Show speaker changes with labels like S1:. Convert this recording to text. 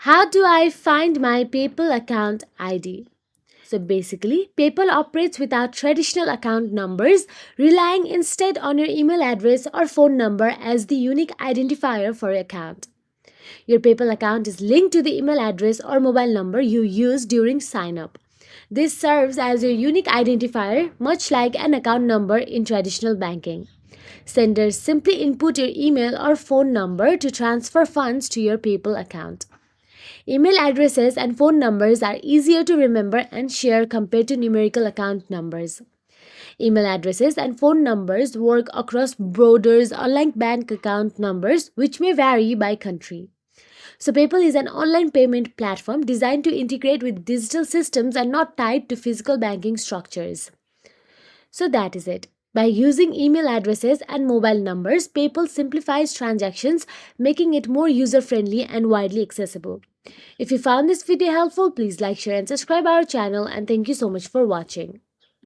S1: How do I find my PayPal account ID? So basically, PayPal operates without traditional account numbers, relying instead on your email address or phone number as the unique identifier for your account. Your PayPal account is linked to the email address or mobile number you use during sign up. This serves as your unique identifier, much like an account number in traditional banking. Senders simply input your email or phone number to transfer funds to your PayPal account. Email addresses and phone numbers are easier to remember and share compared to numerical account numbers. Email addresses and phone numbers work across borders, unlike bank account numbers, which may vary by country. So, PayPal is an online payment platform designed to integrate with digital systems and not tied to physical banking structures. So, that is it. By using email addresses and mobile numbers, PayPal simplifies transactions, making it more user friendly and widely accessible. If you found this video helpful, please like, share, and subscribe our channel. And thank you so much for watching.